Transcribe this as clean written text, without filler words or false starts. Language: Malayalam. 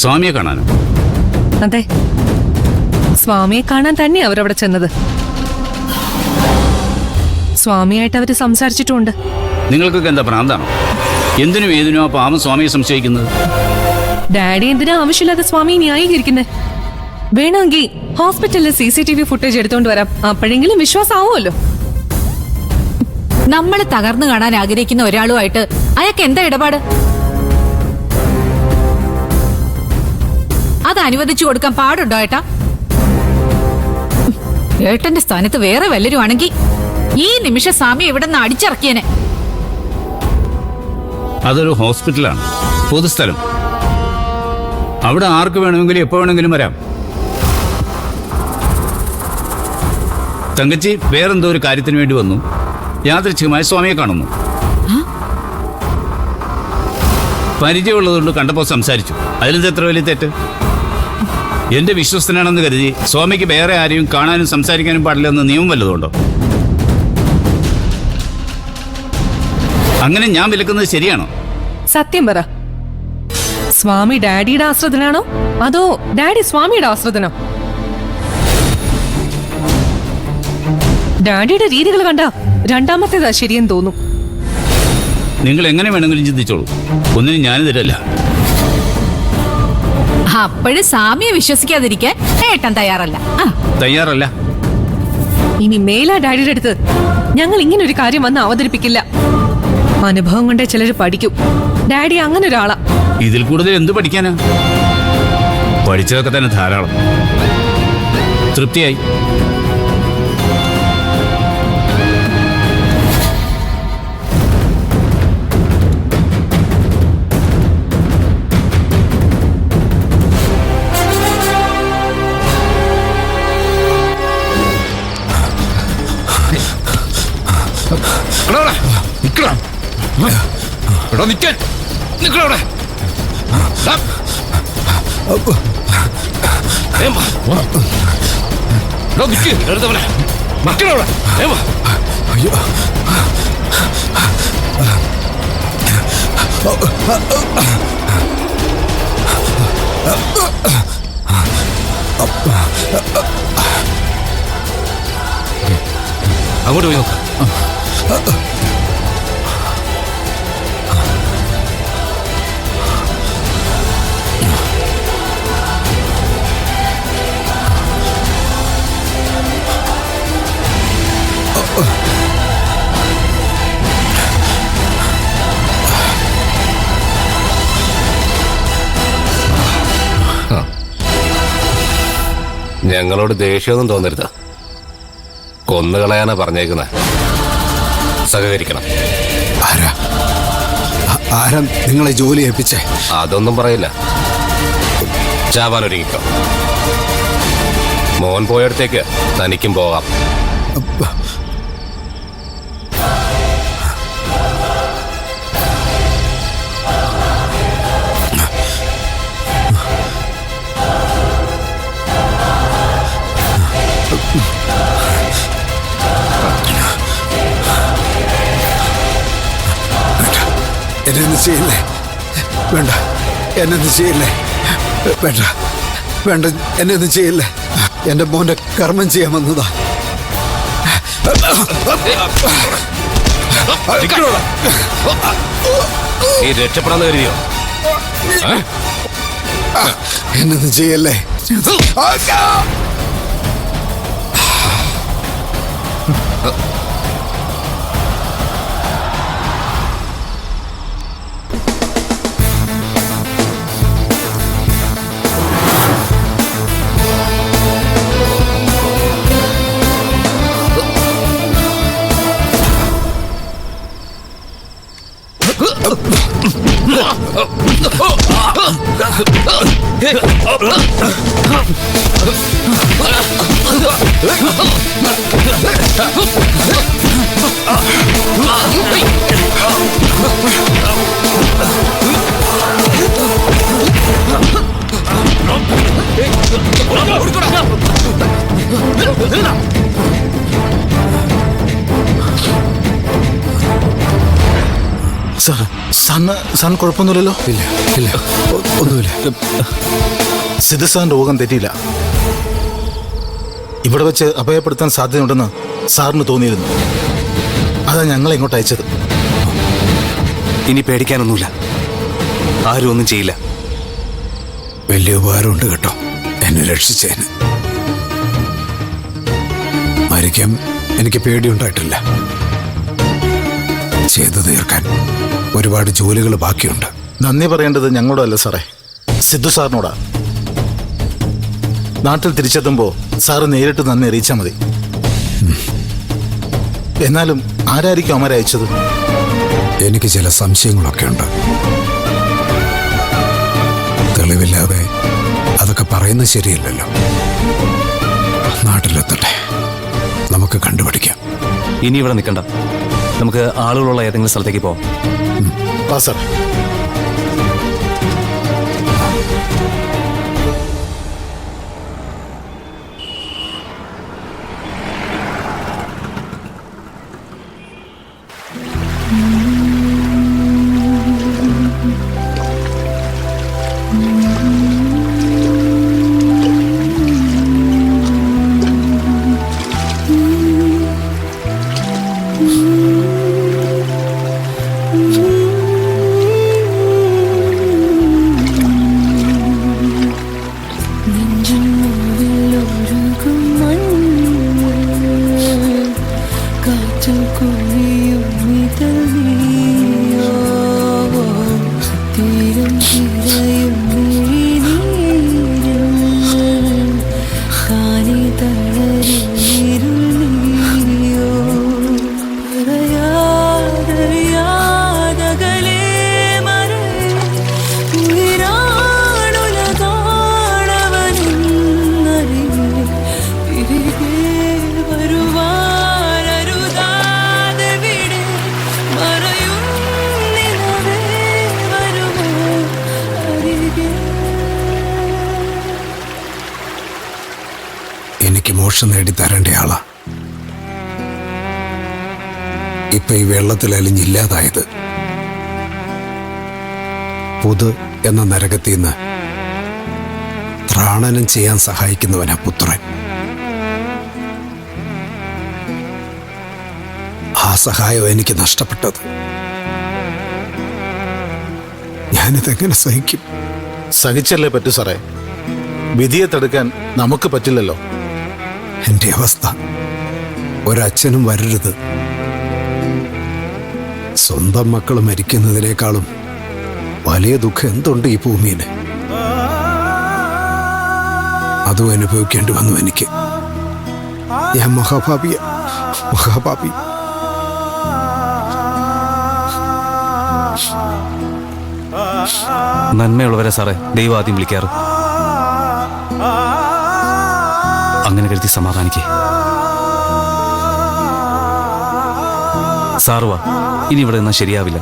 സ്വാമിയെ കാണാനോ? അതെ, സ്വാമിയെ കാണാൻ തന്നെ അവരവിടെ ചെന്നത്. സ്വാമിയായിട്ട് അവര് സംസാരിച്ചിട്ടുണ്ട്. നിങ്ങൾക്കൊക്കെ എന്താ ഭ്രാന്താണോ? എന്തിനും ഏതിനും ആ പാവം സ്വാമിയെ സംശയിക്കുന്നത്? ഡാഡി എന്തിനാ ആവശ്യമില്ലാതെ സ്വാമിയെ ന്യായീകരിക്കുന്നത്? വേണമെങ്കിൽ ഹോസ്പിറ്റലിലെ CCTV ഫുട്ടേജ് എടുത്തോണ്ട് വരാം, അപ്പോഴെങ്കിലും വിശ്വാസമാവുമല്ലോ. നമ്മൾ തകർന്നു കാണാൻ ആഗ്രഹിക്കുന്ന ഒരാളുമായിട്ട് അയാൾക്ക് എന്താ ഇടപാട്? അത് അനുവദിച്ചു കൊടുക്കാൻ പാടുണ്ടോ ഏട്ടാ? ഏട്ടന്റെ സ്ഥാനത്ത് വേറെ വല്ലരും ആണെങ്കിൽ ഈ നിമിഷം സ്വാമി ഇവിടെ നിന്ന് അടിച്ചിറക്കിയനെ. അതൊരു ഹോസ്പിറ്റലാണ്, പൊതുസ്ഥലം. അവിടെ ആർക്ക് വേണമെങ്കിലും എപ്പോ വേണമെങ്കിലും വരാം. തങ്കച്ചി വേറെന്തോ ഒരു കാര്യത്തിന് വേണ്ടി വന്നു, യാദൃച്ഛികമായി സ്വാമിയെ കാണുന്നു. പരിചയമുള്ളതുകൊണ്ട് കണ്ടപ്പോൾ സംസാരിച്ചു. അതിലെന്ത് എത്ര വലിയ തെറ്റ്? എന്റെ വിശ്വസ്തനാണെന്ന് കരുതി സ്വാമിക്ക് വേറെ ആരെയും കാണാനും സംസാരിക്കാനും പാടില്ലെന്ന് നിയമം വല്ലതുണ്ടോ? അങ്ങനെ ഞാൻ വിലക്കുന്നത് ശരിയാണോ? സത്യം പറ, സ്വാമി ഡാഡിയുടെ ആശ്രിതനാണോ അതോ ഡാഡി സ്വാമിയുടെ ആശ്രിതനോ? ഡാഡിയുടെ രീതികൾ കണ്ട രണ്ടാമത്തേതാ ശരിയെന്ന് തോന്നും. നിങ്ങൾ എങ്ങനെ വേണമെങ്കിലും ചിന്തിച്ചോളൂ, ഒന്നിനും ഞാനിതിരല്ല. അപ്പോഴും സ്വാമിയെ വിശ്വസിക്കാതിരിക്കാൻ ഏട്ടൻ തയ്യാറല്ല. തയ്യാറല്ല. ഇനി മേലാ ഡാഡിയുടെ അടുത്ത് ഞങ്ങൾ ഇങ്ങനെ ഒരു കാര്യം വന്ന് അവതരിപ്പിക്കില്ല. അനുഭവം കൊണ്ടേ ചിലര് പഠിക്കും. ഡാഡി അങ്ങനെ ഒരാളാ. ഇതിൽ കൂടുതൽ എന്ത് പഠിക്കാനാ? പഠിച്ചതൊക്കെ തന്നെ ധാരാളം. തൃപ്തിയായി. അങ്ങോട്ട് പോയി നോക്കാം. ഞങ്ങളോട് ദേഷ്യമൊന്നും തോന്നരുത്. കൊന്നുകളയാനാ പറഞ്ഞേക്കുന്നത്. സഹകരിക്കണം. ആരാ നിങ്ങളെ ജോലി ഏൽപ്പിച്ചേ? അതൊന്നും പറയില്ല. ചാവാനൊരുങ്ങിക്കോ. മോൻ പോയടത്തേക്ക് തനിക്കും പോകാം. എന്നെ ചെയ്യില്ലേ? വേണ്ട, എന്നെ ചെയ്യില്ലേ? വേണ്ട വേണ്ട, എന്നെ ചെയ്യില്ലേ? എന്റെ മോന്റെ കർമ്മം ചെയ്യാൻ വന്നതാ. നീ രക്ഷപ്പെടാന്ന് കരുതിയോ? എന്നെ ചെയ്യല്ലേ? സാറിന് കുഴപ്പമൊന്നുമില്ലല്ലോ? ഇല്ല ഇല്ല ഒന്നുമില്ല. സിദ്ധു സാറിന്റെ ഊഹം തെറ്റിയില്ല. ഇവിടെ വെച്ച് അഭയപ്പെടുത്താൻ സാധ്യതയുണ്ടെന്ന് സാറിന് തോന്നിയിരുന്നു. അതാ ഞങ്ങളെ ഇങ്ങോട്ട് അയച്ചത്. ഇനി പേടിക്കാനൊന്നുമില്ല, ആരും ഒന്നും ചെയ്യില്ല. വലിയ ഉപകാരമുണ്ട് കേട്ടോ എന്നെ രക്ഷിച്ചതിന്. മരിക്കാൻ എനിക്ക് പേടിയുണ്ടായിട്ടില്ല. ചെയ്തു തീർക്കാൻ ഒരുപാട് ജോലികൾ ബാക്കിയുണ്ട്. നന്ദി പറയേണ്ടത് ഞങ്ങളോടല്ല സാറേ, സിദ്ധു സാറിനോടാ. നാട്ടിൽ തിരിച്ചെത്തുമ്പോൾ സാറ് നേരിട്ട് നന്ദി അറിയിച്ചാൽ മതി. എന്നാലും ആരായിരിക്കും അമര അയച്ചത്? എനിക്ക് ചില സംശയങ്ങളൊക്കെ ഉണ്ട്. തെളിവില്ലാതെ അതൊക്കെ പറയുന്നത് ശരിയല്ലല്ലോ. നാട്ടിലെത്തട്ടെ, നമുക്ക് കണ്ടുപിടിക്കാം. ഇനി ഇവിടെ നിൽക്കണ്ട, നമുക്ക് ആളുകളുള്ള ഏതെങ്കിലും സ്ഥലത്തേക്ക് പോവാം. ആ സാർ. എനിക്ക് മോക്ഷം നേടി തരേണ്ട ആളാ ഇപ്പൊ ഈ വെള്ളത്തിൽ അലിഞ്ഞില്ലാതായത്. പുത് എന്ന നരകത്തിൽ നിന്ന് ത്രാണനം ചെയ്യാൻ സഹായിക്കുന്നവനാ പുത്രൻ. ആ സഹായം എനിക്ക് നഷ്ടപ്പെട്ടത്. ഞാനിതെങ്ങനെ സഹിക്കും? സഹിച്ചല്ലേ പറ്റൂ സാറേ. വിധിയെ തടുക്കാൻ നമുക്ക് പറ്റില്ലല്ലോ. എൻ്റെ അവസ്ഥ ഒരച്ഛനും വരരുത്. സ്വന്തം മക്കൾ മരിക്കുന്നതിനേക്കാളും വലിയ ദുഃഖം എന്തുണ്ട് ഈ ഭൂമിയിൽ? അതും അനുഭവിക്കേണ്ടി വന്നു എനിക്ക്. ഞാൻ മഹാപാപിയ, മഹാപാപി. നന്മയുള്ളവരെ സാറേ ദൈവം ആദ്യം വിളിക്കാറ്. അങ്ങനെ കരുതി സമാധാനിക്കേ. സാറുവാ, ഇനി ഇവിടെ നിന്നാൽ ശരിയാവില്ല.